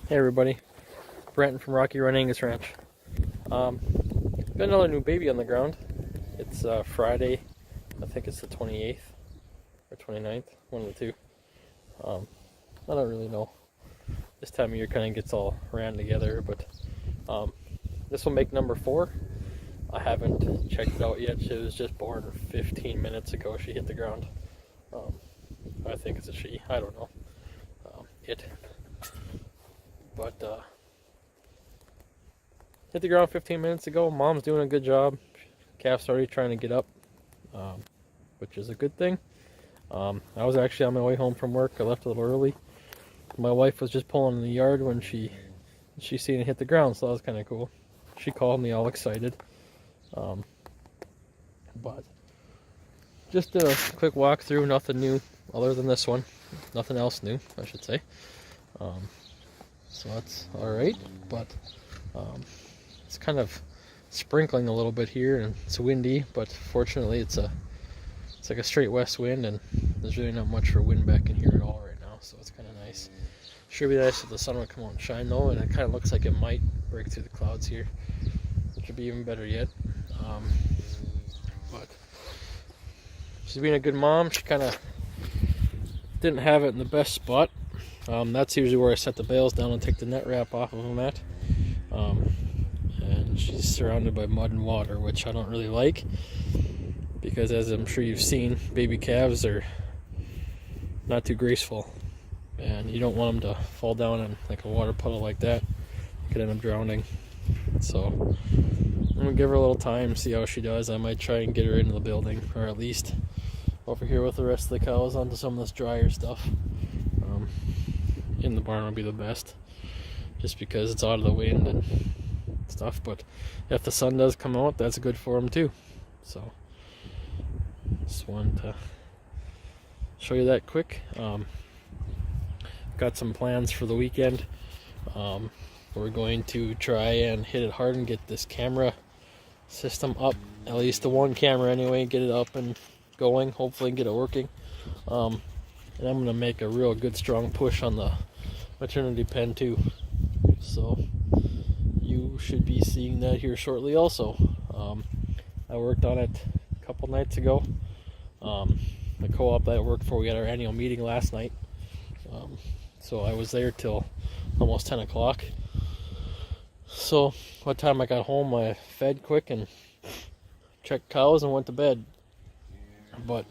Hey everybody, Brenton from Rocky Run Angus Ranch. Got another new baby on the ground. It's Friday, I think it's the 28th or 29th, one of the two. I don't really know. This time of year kind of gets all ran together, but this will make number 4. I haven't checked it out yet. She was just born 15 minutes ago. She hit the ground. I think it's a she. I don't know. But hit the ground 15 minutes ago. Mom's doing a good job. Calf's already trying to get up, which is a good thing. I was actually on my way home from work. I left a little early. My wife was just pulling in the yard when she seen it hit the ground, so that was kind of cool. She called me all excited. But just a quick walkthrough, nothing new other than this one. Nothing else new, I should say. So that's alright, but it's kind of sprinkling a little bit here, and it's windy, but fortunately it's like a straight west wind, and there's really not much for wind back in here at all right now, so it's kind of nice. Should be nice if the sun would come out and shine though, and it kind of looks like it might break through the clouds here, which would be even better yet. But she's being a good mom. She kind of didn't have it in the best spot. That's usually where I set the bales down and take the net wrap off of them at. And she's surrounded by mud and water, which I don't really like, because as I'm sure you've seen, baby calves are not too graceful, and you don't want them to fall down in like a water puddle like that. You could end up drowning. So I'm gonna give her a little time, see how she does. I might try and get her into the building, or at least over here with the rest of the cows onto some of this drier stuff. In the barn would be the best, just because it's out of the wind and stuff. But if the sun does come out, that's good for them too. So just wanted to show you that quick. Got some plans for the weekend. We're going to try and hit it hard and get this camera system up, at least the one camera anyway, get it up and going, hopefully get it working. And I'm going to make a real good strong push on the maternity pen too. So you should be seeing that here shortly also. I worked on it a couple nights ago. The co-op that I worked for, we had our annual meeting last night. So I was there till almost 10 o'clock. So by the time I got home, I fed quick and checked cows and went to bed. But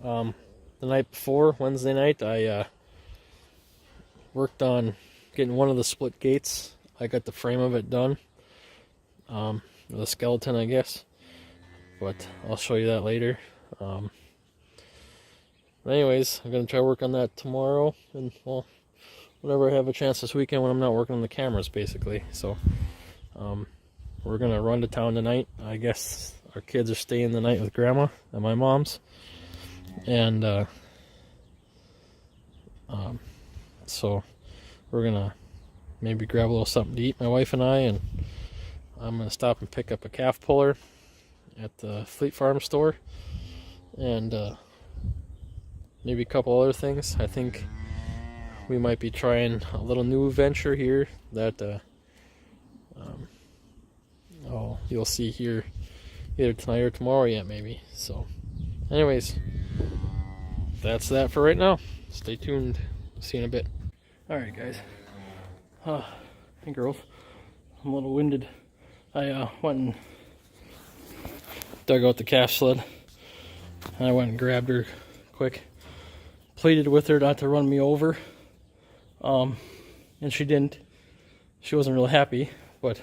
the night before, Wednesday night, I worked on getting one of the split gates. I got the frame of it done. The skeleton, I guess. But I'll show you that later. Anyways, I'm going to try to work on that tomorrow. And, well, whenever I have a chance this weekend when I'm not working on the cameras, basically. So, we're going to run to town tonight. I guess our kids are staying the night with Grandma at my mom's. And so we're gonna maybe grab a little something to eat, my wife and I, and I'm gonna stop and pick up a calf puller at the Fleet Farm store, and maybe a couple other things. I think we might be trying a little new venture here that you'll see here either tonight or tomorrow yet, maybe. So anyways, that's that for right now. Stay tuned. See you in a bit. Alright guys, and girls, I'm a little winded. I went and dug out the calf sled, and I went and grabbed her quick, pleaded with her not to run me over, and she didn't. She wasn't real happy, but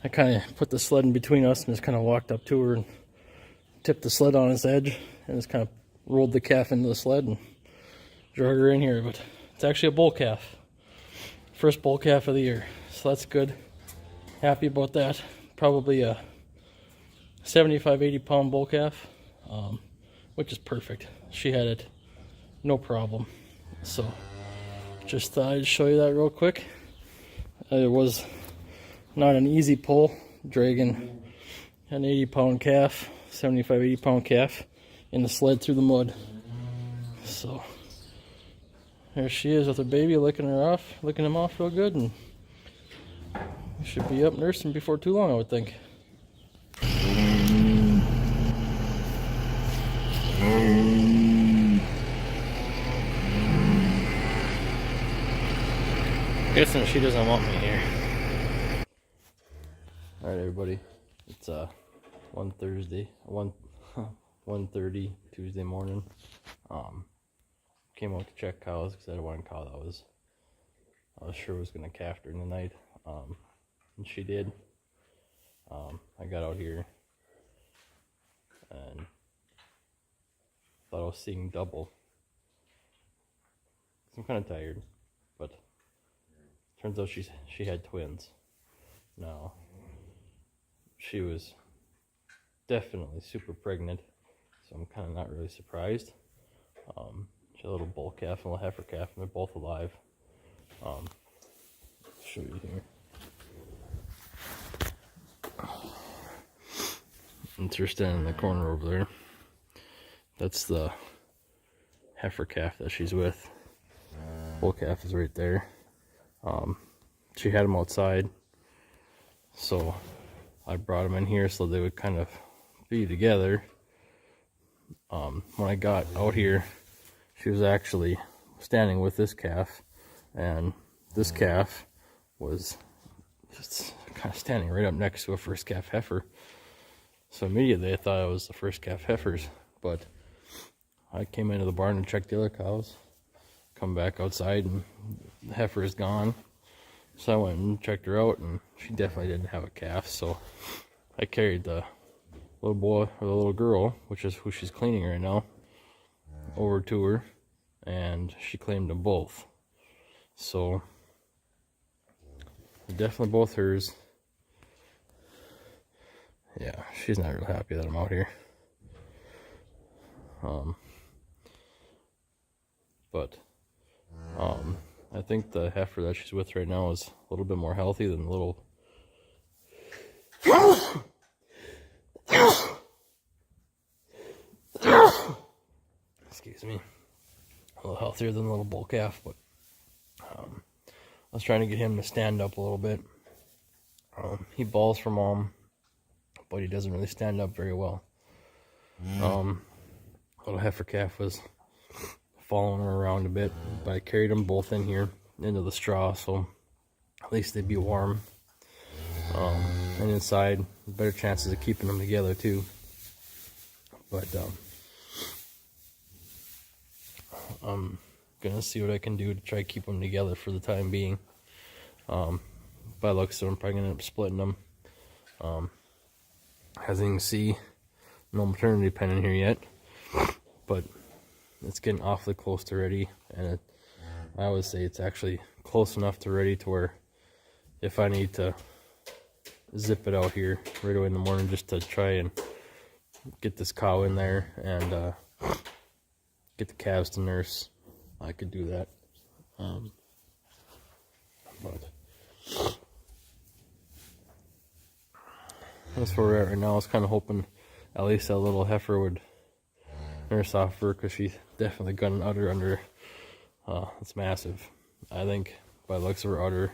I kind of put the sled in between us and just kind of walked up to her and tipped the sled on its edge and just kind of rolled the calf into the sled and drug her in here. But it's actually a bull calf. First bull calf of the year. So that's good. Happy about that. Probably a 75-80 pound bull calf, which is perfect. She had it no problem. So just thought I'd show you that real quick. It was not an easy pull, dragging an 80 pound calf, 75-80 pound calf in the sled through the mud. So There she is with her baby, licking him off real good, and we should be up nursing before too long, I would think. Guessing she doesn't want me here. All right, everybody. It's 1:30 Tuesday morning. Came out to check cows because I had one cow that I was sure was gonna calf during the night, and she did. I got out here and thought I was seeing double. I'm kind of tired, but turns out she had twins. Now, she was definitely super pregnant, so I'm kind of not really surprised. She had a little bull calf and a little heifer calf, and they're both alive. I'll show you here. And they're standing in the corner over there. That's the heifer calf that she's with. Bull calf is right there. She had them outside, so I brought them in here so they would kind of be together. When I got out here, she was actually standing with this calf, and this calf was just kind of standing right up next to a first calf heifer. So immediately I thought it was the first calf heifers, but I came into the barn and checked the other cows, come back outside, and the heifer is gone. So I went and checked her out, and she definitely didn't have a calf. So I carried the little boy or the little girl, which is who she's cleaning right now, over to her, and she claimed them both. So definitely both hers. Yeah, she's not real happy that I'm out here. But I think the heifer that she's with right now is a little bit more healthy than the little excuse me, a little healthier than the little bull calf. But I was trying to get him to stand up a little bit. He balls for mom, but he doesn't really stand up very well. Little heifer calf was following her around a bit, but I carried them both in here into the straw, so at least they'd be warm. And inside, better chances of keeping them together too. But I'm gonna see what I can do to try to keep them together for the time being. By looks, so I'm probably gonna end up splitting them. As you can see, no maternity pen in here yet, but it's getting awfully close to ready, and I would say it's actually close enough to ready to where if I need to zip it out here right away in the morning just to try and get this cow in there and get the calves to nurse, I could do that. But that's where we're at right now. I was kind of hoping at least that little heifer would nurse off her, because she's definitely got an udder under. It's massive. I think by the looks of her udder,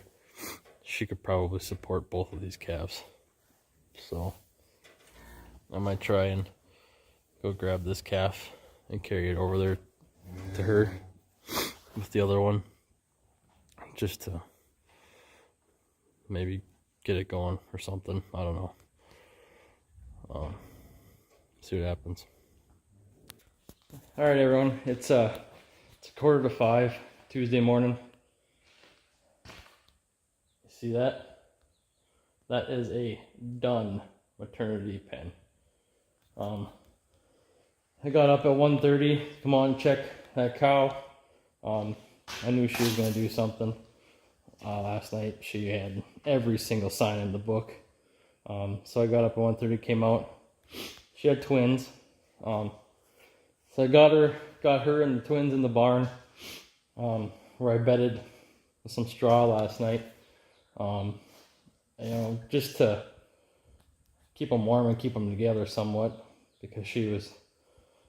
she could probably support both of these calves. So I might try and go grab this calf and carry it over there to her with the other one, just to maybe get it going or something. I don't know. See what happens. All right, everyone. It's 4:45 Tuesday morning. You see that? That is a done maternity pen. I got up at 1:30. Come on and check that cow. I knew she was gonna do something. Last night she had every single sign in the book. So I got up at 1:30, came out. She had twins. So I got her and the twins in the barn, where I bedded with some straw last night. Just to keep them warm and keep them together somewhat, because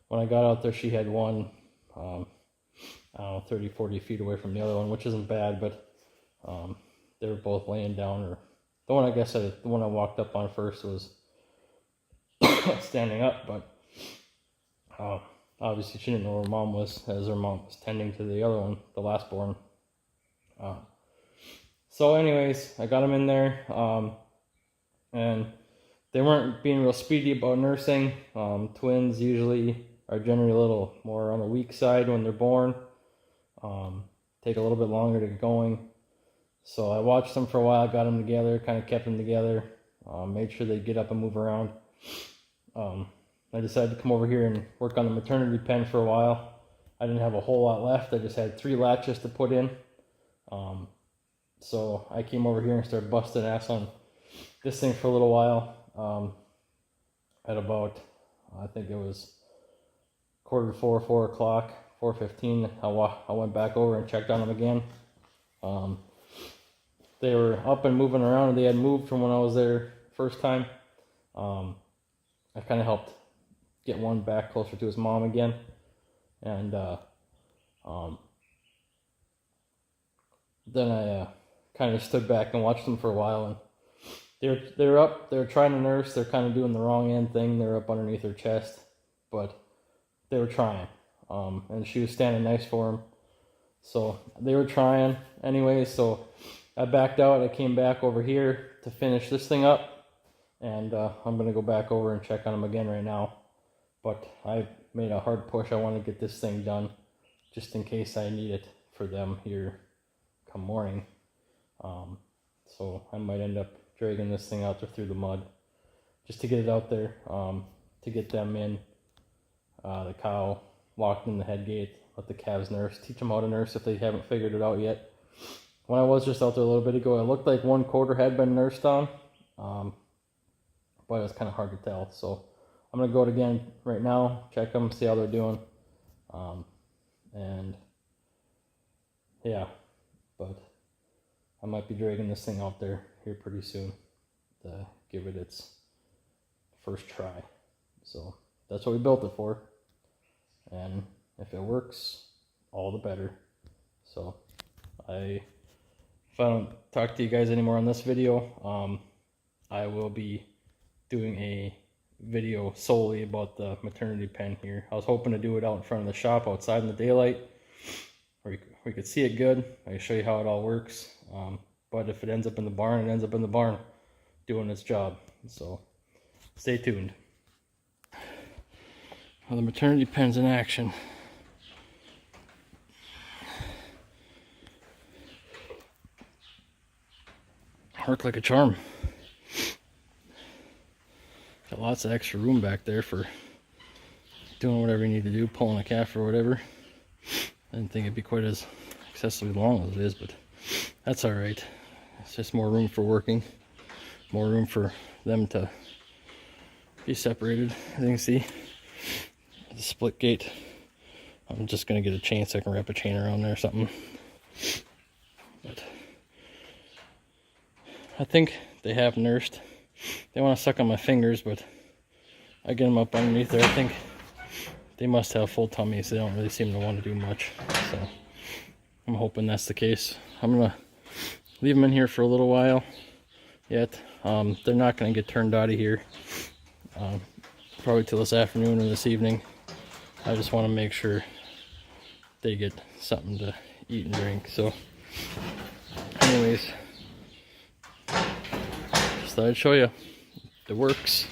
when I got out there, she had one. I don't know, 30, 40 feet away from the other one, which isn't bad, but they were both laying down. Or the one, I guess, the one I walked up on first was standing up, but obviously she didn't know where her mom was, as her mom was tending to the other one, the last born. So anyways, I got them in there, and they weren't being real speedy about nursing. Twins usually are generally a little more on the weak side when they're born. Take a little bit longer to get going. So I watched them for a while, got them together, kind of kept them together, made sure they'd get up and move around. I decided to come over here and work on the maternity pen for a while. I didn't have a whole lot left. I just had 3 latches to put in. So I came over here and started busting ass on this thing for a little while. At about, I think it was 3:45, 4 o'clock, 4:15, I went back over and checked on them again. They were up and moving around, and they had moved from when I was there first time. I kind of helped get one back closer to his mom again, and then I kind of stood back and watched them for a while, and they were up, they were trying to nurse. They're kind of doing the wrong end thing. They're up underneath her chest, but they were trying, and she was standing nice for him, so they were trying anyway. So I backed out. I came back over here to finish this thing up, and I'm gonna go back over and check on them again right now. But I made a hard push. I want to get this thing done just in case I need it for them here come morning. So I might end up dragging this thing out there through the mud just to get it out there, to get them in, the cow locked in the head gate, let the calves nurse, teach them how to nurse if they haven't figured it out yet. When I was just out there a little bit ago, it looked like one quarter had been nursed on, but it was kind of hard to tell. So I'm going to go out again right now, check them, see how they're doing, and yeah, but I might be dragging this thing out there here pretty soon to give it its first try. So that's what we built it for, and if it works, all the better. So if I don't talk to you guys anymore on this video, I will be doing a video solely about the maternity pen here. I was hoping to do it out in front of the shop outside in the daylight where we could see it good. I can show you how it all works, but if it ends up in the barn, it ends up in the barn doing its job. So stay tuned. Well, the maternity pen's in action. Work like a charm. Got lots of extra room back there for doing whatever you need to do, pulling a calf or whatever. I didn't think it'd be quite as excessively long as it is, but that's all right. It's just more room for working, more room for them to be separated. As you can see, the split gate. I'm just gonna get a chain so I can wrap a chain around there or something. But I think they have nursed. They want to suck on my fingers, but I get them up underneath there. I think they must have full tummies. They don't really seem to want to do much. So I'm hoping that's the case. I'm going to leave them in here for a little while yet. They're not going to get turned out of here probably till this afternoon or this evening. I just want to make sure they get something to eat and drink. So anyways, just thought I'd show you. It works.